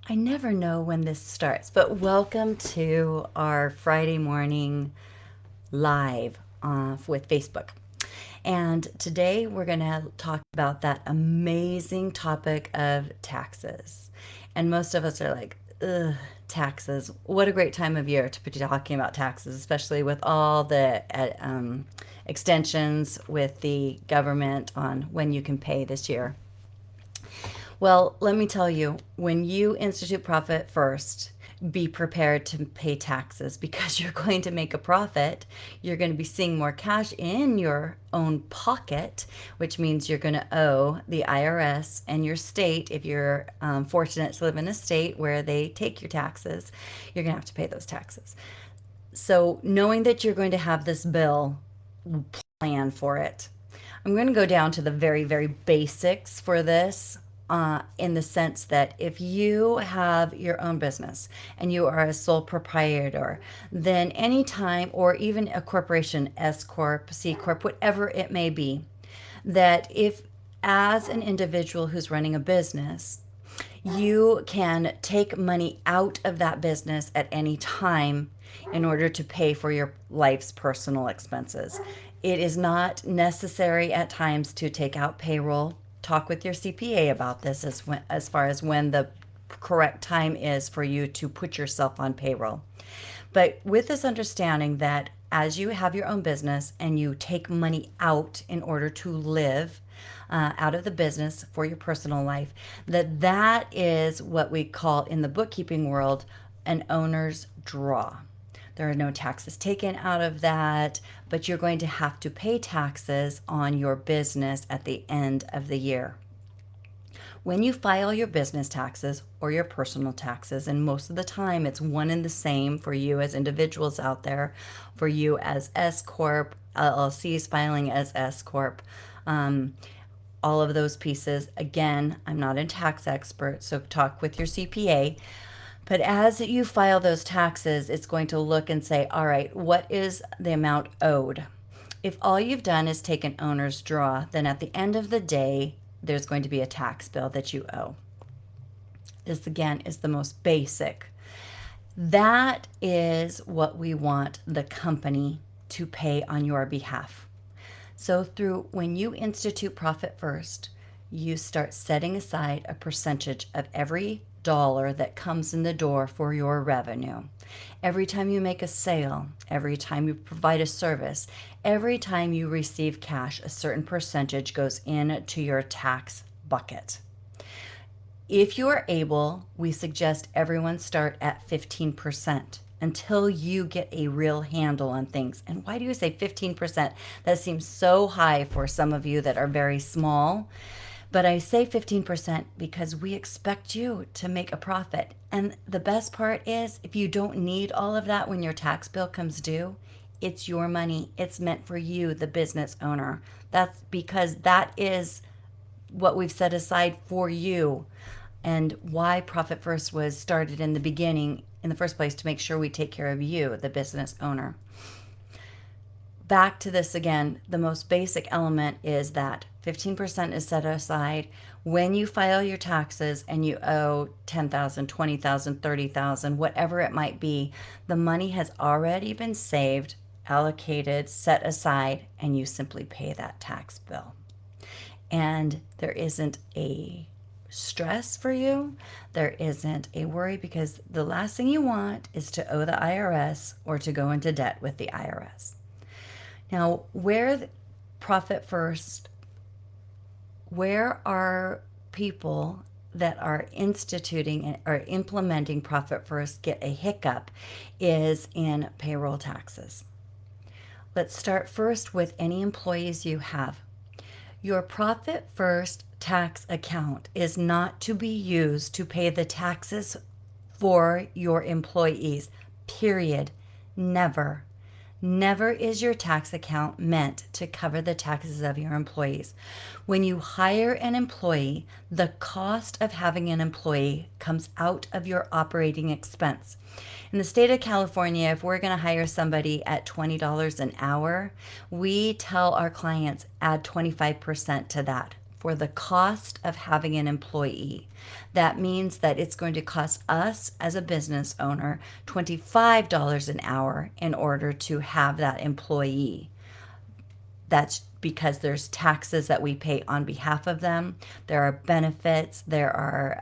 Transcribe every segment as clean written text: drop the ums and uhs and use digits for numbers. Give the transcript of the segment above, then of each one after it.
I never know when this starts, but welcome to our Friday morning live with Facebook. And today we're going to talk about that amazing topic of taxes. And most of us are like, ugh, taxes. What a great time of year to be talking about taxes, especially with all the extensions with the government on when you can pay this year. Well, let me tell you, when you institute profit first, be prepared to pay taxes because you're going to make a profit. You're going to be seeing more cash in your own pocket, which means you're going to owe the IRS and your state. If you're fortunate to live in a state where they take your taxes, you're going to have to pay those taxes. So, knowing that you're going to have this bill, plan for it. I'm going to go down to the very, very basics for this. In the sense that if you have your own business and you are a sole proprietor, then anytime, or even a corporation, S Corp, C Corp, whatever it may be, that if as an individual who's running a business, you can take money out of that business at any time in order to pay for your life's personal expenses. It is not necessary at times to take out payroll. Talk with your CPA about this as far as when the correct time is for you to put yourself on payroll. But with this understanding that as you have your own business and you take money out in order to live out of the business for your personal life, that is what we call in the bookkeeping world an owner's draw. There are no taxes taken out of that, but you're going to have to pay taxes on your business at the end of the year. When you file your business taxes or your personal taxes, and most of the time it's one and the same for you as individuals out there, for you as S Corp, LLCs filing as S Corp, all of those pieces. Again, I'm not a tax expert, so talk with your CPA. But as you file those taxes, it's going to look and say, all right, what is the amount owed? If all you've done is take an owner's draw, then at the end of the day, there's going to be a tax bill that you owe. This again is the most basic. That is what we want the company to pay on your behalf. So through when you institute profit first, you start setting aside a percentage of every dollar that comes in the door for your revenue. Every time you make a sale, every time you provide a service, every time you receive cash, a certain percentage goes into your tax bucket. If you are able, we suggest everyone start at 15% until you get a real handle on things. And why do you say 15%? That seems so high for some of you that are very small. But I say 15% because we expect you to make a profit. And the best part is, if you don't need all of that when your tax bill comes due, it's your money. It's meant for you, the business owner. That's because that is what we've set aside for you, and why Profit First was started in the beginning, in the first place, to make sure we take care of you, the business owner. Back to this again, the most basic element is that 15% is set aside when you file your taxes and you owe 10,000, 20,000, 30,000, whatever it might be. The money has already been saved, allocated, set aside, and you simply pay that tax bill. And there isn't a stress for you. There isn't a worry, because the last thing you want is to owe the IRS or to go into debt with the IRS. Now, Profit First, where are people that are instituting or implementing Profit First get a hiccup is in payroll taxes. Let's start first with any employees you have. Your Profit First tax account is not to be used to pay the taxes for your employees, period. Never. Never is your tax account meant to cover the taxes of your employees. When you hire an employee, the cost of having an employee comes out of your operating expense. In the state of California, if we're going to hire somebody at $20 an hour, we tell our clients add 25% to that. for the cost of having an employee. That means that it's going to cost us as a business owner $25 an hour in order to have that employee. That's because there's taxes that we pay on behalf of them. There are benefits. There are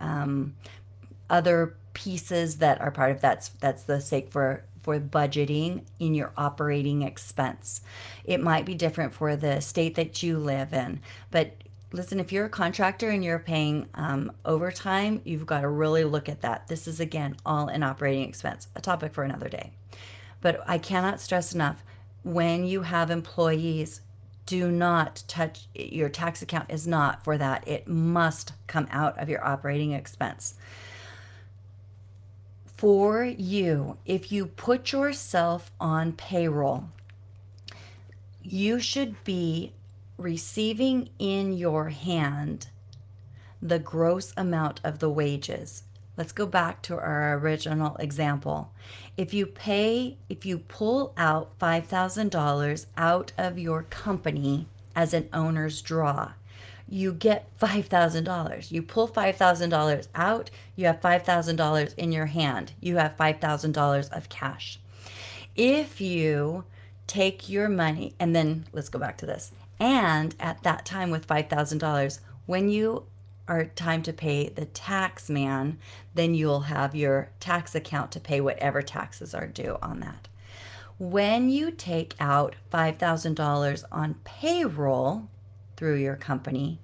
other pieces that are part of that's the sake for budgeting in your operating expense. It might be different for the state that you live in, but listen, if you're a contractor and you're paying overtime, you've got to really look at that. This is again all an operating expense, a topic for another day. But I cannot stress enough, when you have employees, do not touch your tax account is not for that. It must come out of your operating expense. For you, if you put yourself on payroll, you should be receiving in your hand the gross amount of the wages. Let's go back to our original example. If you pull out $5,000 out of your company as an owner's draw, you get $5,000. You pull $5,000 out, you have $5,000 in your hand. You have $5,000 of cash. If you take your money, and then let's go back to this. And at that time with $5,000, when you are time to pay the tax man, then you'll have your tax account to pay whatever taxes are due on that. When you take out $5,000 on payroll through your company,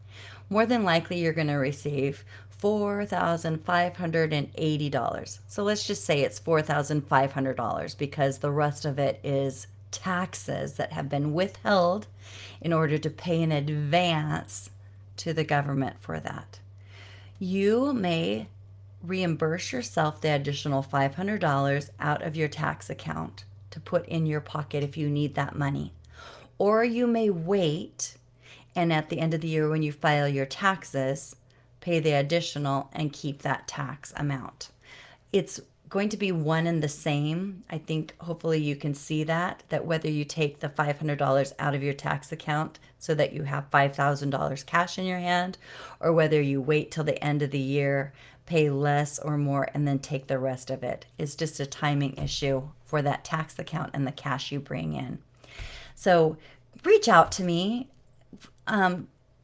more than likely you're going to receive $4,580. So let's just say it's $4,500 because the rest of it is taxes that have been withheld in order to pay in advance to the government for that. You may reimburse yourself the additional $500 out of your tax account to put in your pocket if you need that money. Or you may wait and at the end of the year when you file your taxes, pay the additional and keep that tax amount. It's going to be one and the same. I think hopefully you can see that whether you take the $500 out of your tax account so that you have $5,000 cash in your hand, or whether you wait till the end of the year, pay less or more, and then take the rest of it. It's just a timing issue for that tax account and the cash you bring in. So reach out to me.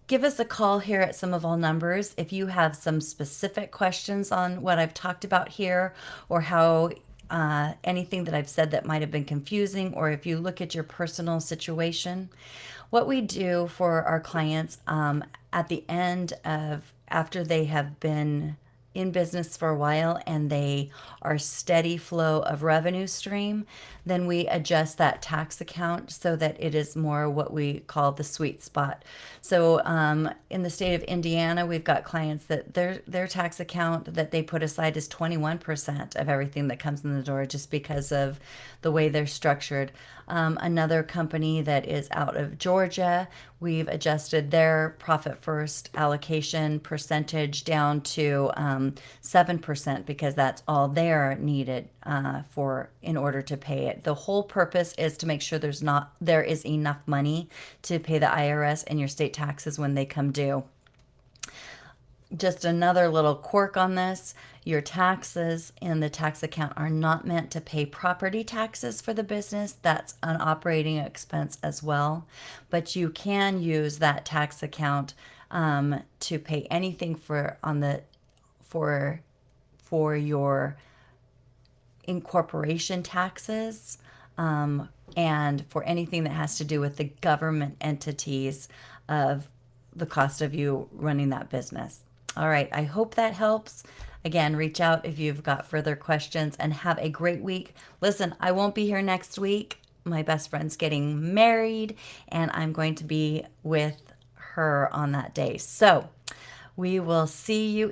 Give us a call here at Sum of All Numbers if you have some specific questions on what I've talked about here, or how anything that I've said that might have been confusing, or if you look at your personal situation. What we do for our clients at the end of, after they have been in business for a while and they are steady flow of revenue stream, then we adjust that tax account so that it is more what we call the sweet spot. So in the state of Indiana, we've got clients that their tax account that they put aside is 21% of everything that comes in the door, just because of the way they're structured. Another company that is out of Georgia, we've adjusted their profit first allocation percentage down to 7%, because that's all they're needed for in order to pay it. The whole purpose is to make sure there is enough money to pay the IRS and your state taxes when they come due. Just another little quirk on this, your taxes in the tax account are not meant to pay property taxes for the business. That's an operating expense as well. But you can use that tax account to pay anything for your incorporation taxes, and for anything that has to do with the government entities of the cost of you running that business. All right, I hope that helps. Again, reach out if you've got further questions, and have a great week. Listen, I won't be here next week. My best friend's getting married, and I'm going to be with her on that day. So we will see you